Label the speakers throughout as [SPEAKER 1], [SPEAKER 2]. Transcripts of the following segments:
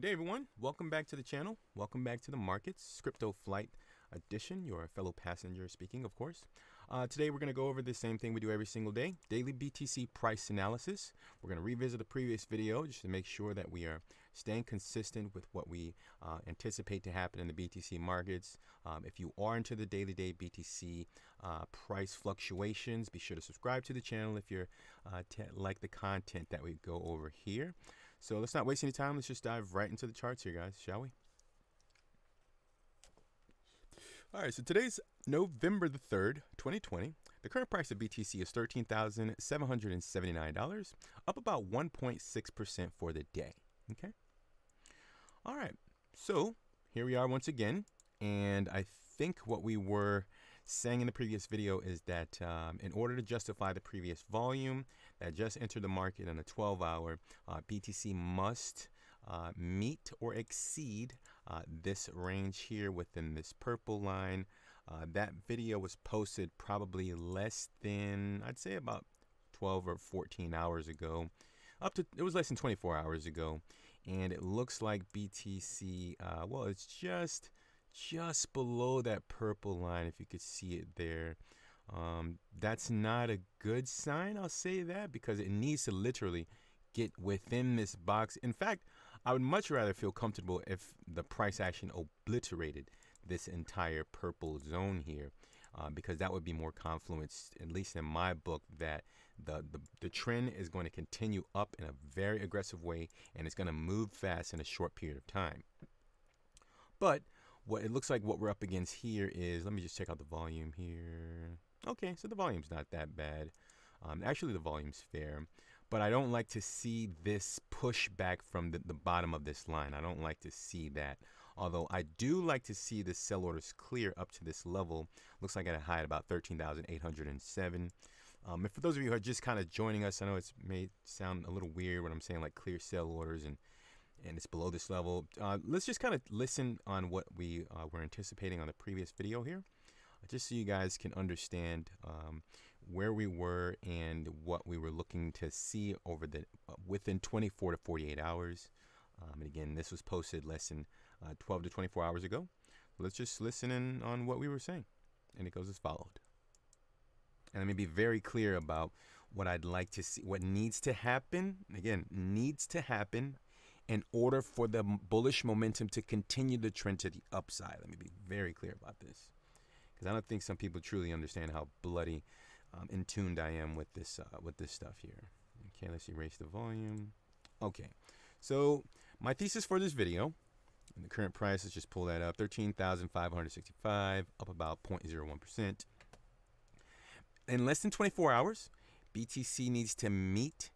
[SPEAKER 1] Good day, everyone. Welcome back to the channel. Welcome back to the markets, Crypto Flight Edition. Your fellow passenger speaking, of course. Today, we're going to go over the same thing we do every single day, daily BTC price analysis. We're going to revisit the previous video just to make sure that we are staying consistent with what we anticipate to happen in the BTC markets. If you are into the day-to-day BTC price fluctuations, be sure to subscribe to the channel if you're like the content that we go over here. So let's not waste any time. Let's just dive right into the charts here, guys, shall we? All right, so today's November the 3rd, 2020. The current price of BTC is $13,779, up about 1.6% for the day. Okay. All right, so here we are once again. And I think what we were saying in the previous video is that in order to justify the previous volume that just entered the market in a 12-hour, BTC must meet or exceed this range here within this purple line. That video was posted probably less than, I'd say about 12 or 14 hours ago. It was less than 24 hours ago. And it looks like BTC, well, it's just below that purple line, if you could see it there. That's not a good sign, I'll say that, because it needs to literally get within this box. In fact, I would much rather feel comfortable if the price action obliterated this entire purple zone here, because that would be more confluence, at least in my book, that the trend is going to continue up in a very aggressive way, and it's going to move fast in a short period of time. But what it looks like what we're up against here is, let me just check out the volume here. Okay, so the volume's not that bad. Actually, the volume's fair. But I don't like to see this push back from the bottom of this line. I don't like to see that. Although I do like to see the sell orders clear up to this level. Looks like at a high at about 13,807. And for those of you who are just kind of joining us, I know it may sound a little weird when I'm saying like clear sell orders and it's below this level. Let's just kind of listen on what we were anticipating on the previous video here, just so you guys can understand where we were and what we were looking to see over the within 24 to 48 hours. And again, this was posted less than 12 to 24 hours ago. Let's just listen in on what we were saying, and it goes as followed. And let me be very clear about what I'd like to see, what needs to happen. Again, needs to happen in order for the bullish momentum to continue the trend to the upside. Let me be very clear about this, because I don't think some people truly understand how bloody in tuned I am with this stuff here. Okay, let's erase the volume. Okay, so my thesis for this video, and the current price, let's just pull that up, 13,565, up about 0.01%. In less than 24 hours, BTC needs to meet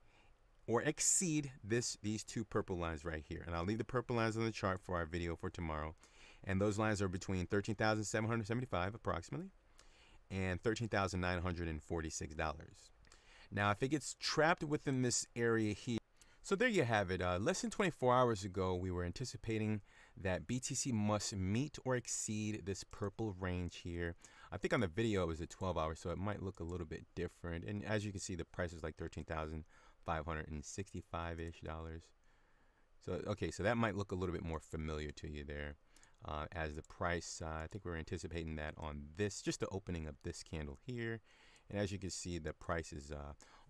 [SPEAKER 1] or exceed these two purple lines right here. And I'll leave the purple lines on the chart for our video for tomorrow. And those lines are between $13,775 approximately and $13,946. Now, if it gets trapped within this area here, so there you have it. Less than 24 hours ago, we were anticipating that BTC must meet or exceed this purple range here. I think on the video it was at 12 hours, so it might look a little bit different. And as you can see, the price is like $13,565-ish dollars. So, okay, so that might look a little bit more familiar to you there. As the price, I think we were anticipating that on this, just the opening of this candle here. And as you can see, the price is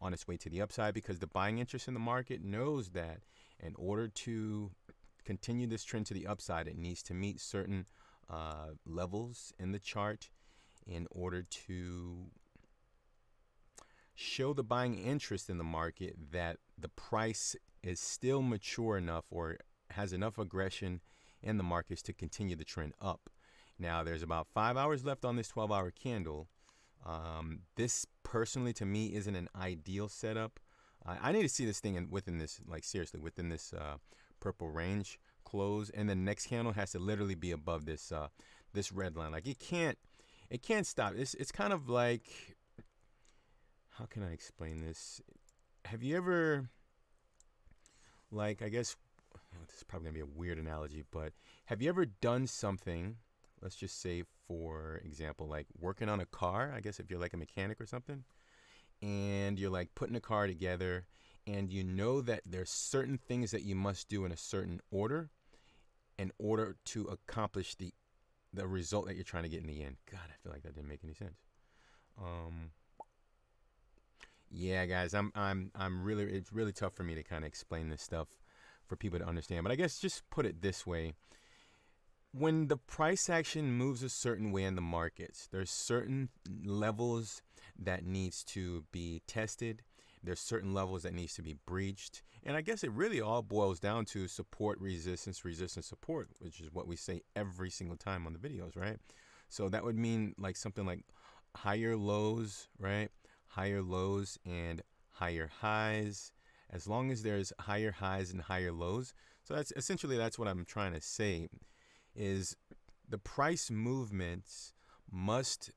[SPEAKER 1] on its way to the upside, because the buying interest in the market knows that in order to continue this trend to the upside, it needs to meet certain levels in the chart in order to show the buying interest in the market that the price is still mature enough or has enough aggression in the markets to continue the trend up. Now, there's about 5 hours left on this 12-hour candle. This personally, to me, isn't an ideal setup. I need to see this thing within this, like seriously, within this purple range close, and the next candle has to literally be above this this red line. Like it can't stop. It's kind of like, how can I explain this? Have you ever, like, I guess this is probably gonna be a weird analogy, but have you ever done something, let's just say, for example, like working on a car, I guess if you're like a mechanic or something, and you're like putting a car together, and you know that there's certain things that you must do in a certain order, in order to accomplish the result that you're trying to get in the end. God, I feel like that didn't make any sense. Yeah, guys, I'm really, it's really tough for me to kind of explain this stuff for people to understand. But I guess just put it this way. When the price action moves a certain way in the markets, there's certain levels that needs to be tested. There's certain levels that needs to be breached. And I guess it really all boils down to support, resistance, resistance, support, which is what we say every single time on the videos, right? So that would mean like something like higher lows, right? Higher lows and higher highs. As long as there's higher highs and higher lows. So that's essentially, that's what I'm trying to say, is the price movements must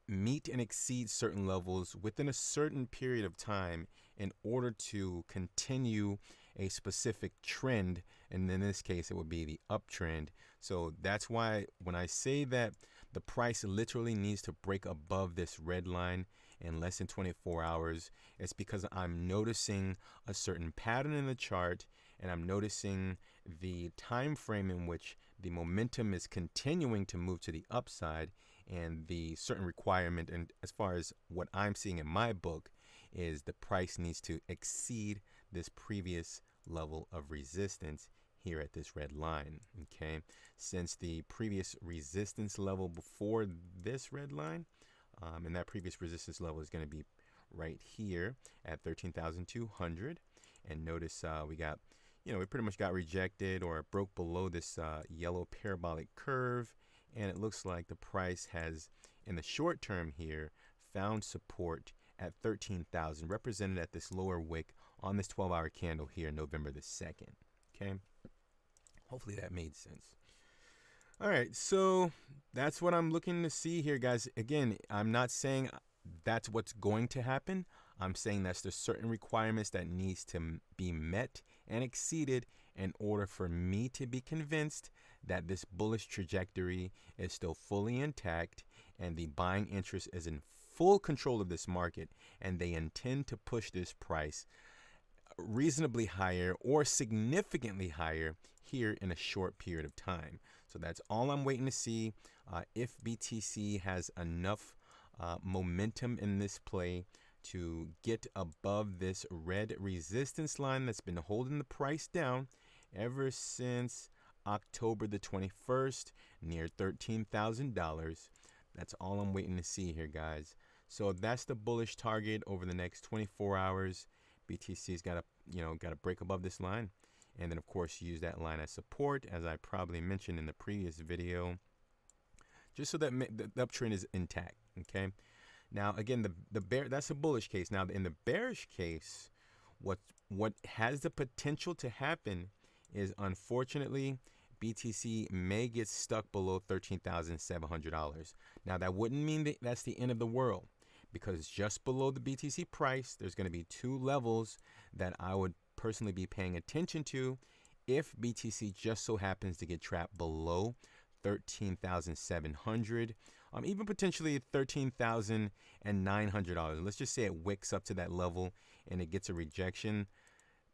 [SPEAKER 1] meet and exceed certain levels within a certain period of time in order to continue a specific trend. And in this case, it would be the uptrend. So that's why when I say that the price literally needs to break above this red line in less than 24 hours, it's because I'm noticing a certain pattern in the chart, and I'm noticing the time frame in which the momentum is continuing to move to the upside, and the certain requirement, and as far as what I'm seeing in my book, is the price needs to exceed this previous level of resistance here at this red line. Okay, since the previous resistance level before this red line, and that previous resistance level is going to be right here at 13,200. And notice we got, we pretty much got rejected or broke below this yellow parabolic curve. And it looks like the price has, in the short term here, found support at 13,000, represented at this lower wick on this 12-hour candle here, November the 2nd. Okay, hopefully that made sense. All right, so that's what I'm looking to see here, guys. Again, I'm not saying that's what's going to happen. I'm saying that's the certain requirements that needs to be met and exceeded in order for me to be convinced that this bullish trajectory is still fully intact and the buying interest is in full control of this market, and they intend to push this price reasonably higher or significantly higher here in a short period of time. So that's all I'm waiting to see. If BTC has enough momentum in this play to get above this red resistance line that's been holding the price down ever since October the 21st, near $13,000. That's all I'm waiting to see here, guys. So that's the bullish target over the next 24 hours. BTC's got to break above this line, and then of course use that line as support, as I probably mentioned in the previous video, just so that the uptrend is intact. Okay, now again, the bear, that's a bullish case. Now in the bearish case, what has the potential to happen is, unfortunately, BTC may get stuck below $13,700. Now that wouldn't mean that that's the end of the world, because just below the BTC price, there's going to be two levels that I would personally be paying attention to if BTC just so happens to get trapped below 13,700, even potentially $13,900. Let's just say it wicks up to that level and it gets a rejection.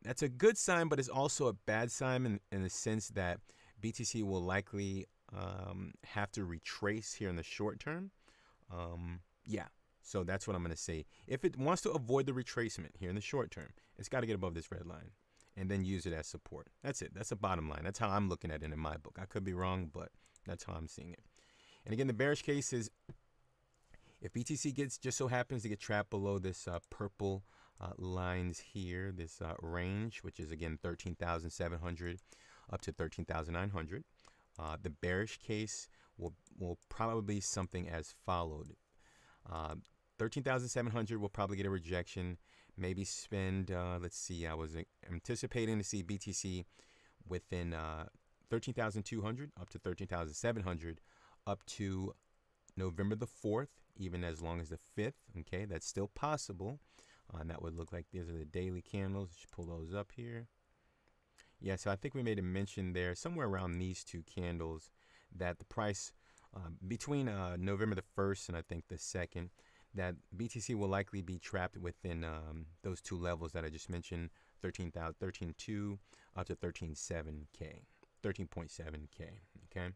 [SPEAKER 1] That's a good sign, but it's also a bad sign in the sense that BTC will likely have to retrace here in the short term. Yeah. So that's what I'm going to say. If it wants to avoid the retracement here in the short term, it's got to get above this red line and then use it as support. That's it. That's the bottom line. That's how I'm looking at it in my book. I could be wrong, but that's how I'm seeing it. And again, the bearish case is if BTC just so happens to get trapped below this purple lines here, this range, which is again 13,700 up to 13,900. The bearish case will probably be something as followed. 13,700 will probably get a rejection, maybe spend, let's see, I was anticipating to see BTC within 13,200 up to 13,700 up to November the 4th, even as long as the 5th. Okay, that's still possible. And that would look like these are the daily candles. Just pull those up here. Yeah, so I think we made a mention there somewhere around these two candles that the price between November the 1st and I think the 2nd, that BTC will likely be trapped within those two levels that I just mentioned, 13,200 up to 13,700. 13.7K. Okay,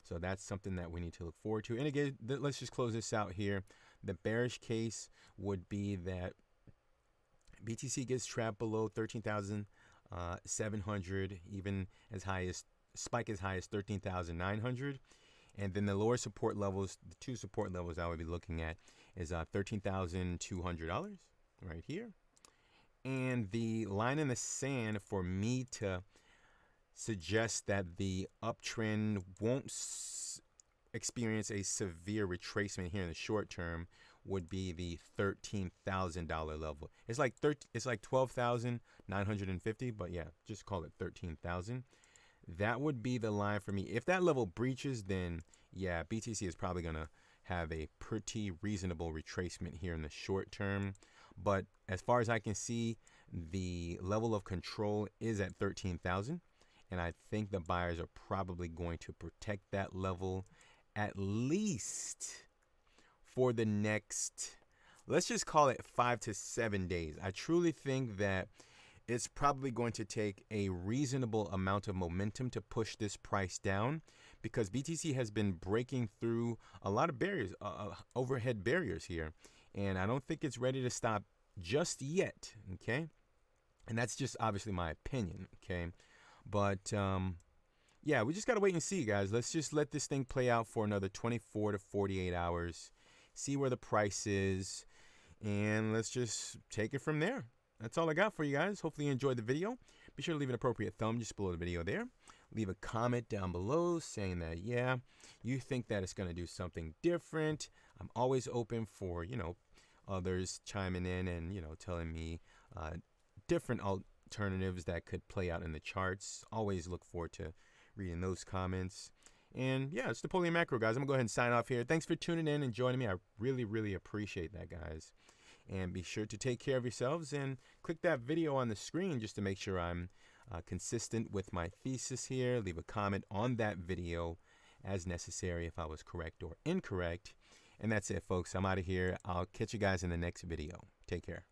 [SPEAKER 1] so that's something that we need to look forward to. And again, let's just close this out here. The bearish case would be that BTC gets trapped below 13,700, even as high as spike as high as 13,900. And then the lower support levels, the two support levels I would be looking at is $13,200 right here. And the line in the sand for me to suggest that the uptrend won't experience a severe retracement here in the short term would be the $13,000 level. It's like 12,950, but yeah, just call it 13,000. That would be the line for me. If that level breaches, then yeah, BTC is probably gonna have a pretty reasonable retracement here in the short term. But as far as I can see, the level of control is at 13,000, and I think the buyers are probably going to protect that level at least for the next, let's just call it 5 to 7 days. I truly think that it's probably going to take a reasonable amount of momentum to push this price down, because BTC has been breaking through a lot of barriers, overhead barriers here, and I don't think it's ready to stop just yet. Okay, and that's just obviously my opinion. Okay, but yeah, we just gotta wait and see, guys. Let's just let this thing play out for another 24 to 48 hours, see where the price is, and let's just take it from there. That's all I got for you guys. Hopefully you enjoyed the video. Be sure to leave an appropriate thumb just below the video there. Leave a comment down below saying that, yeah, you think that it's going to do something different. I'm always open for, others chiming in and, telling me different alternatives that could play out in the charts. Always look forward to reading those comments. And yeah, it's Napoleon Macro, guys. I'm going to go ahead and sign off here. Thanks for tuning in and joining me. I really, really appreciate that, guys. And be sure to take care of yourselves and click that video on the screen just to make sure I'm consistent with my thesis here. Leave a comment on that video as necessary if I was correct or incorrect. And that's it, folks. I'm out of here. I'll catch you guys in the next video. Take care.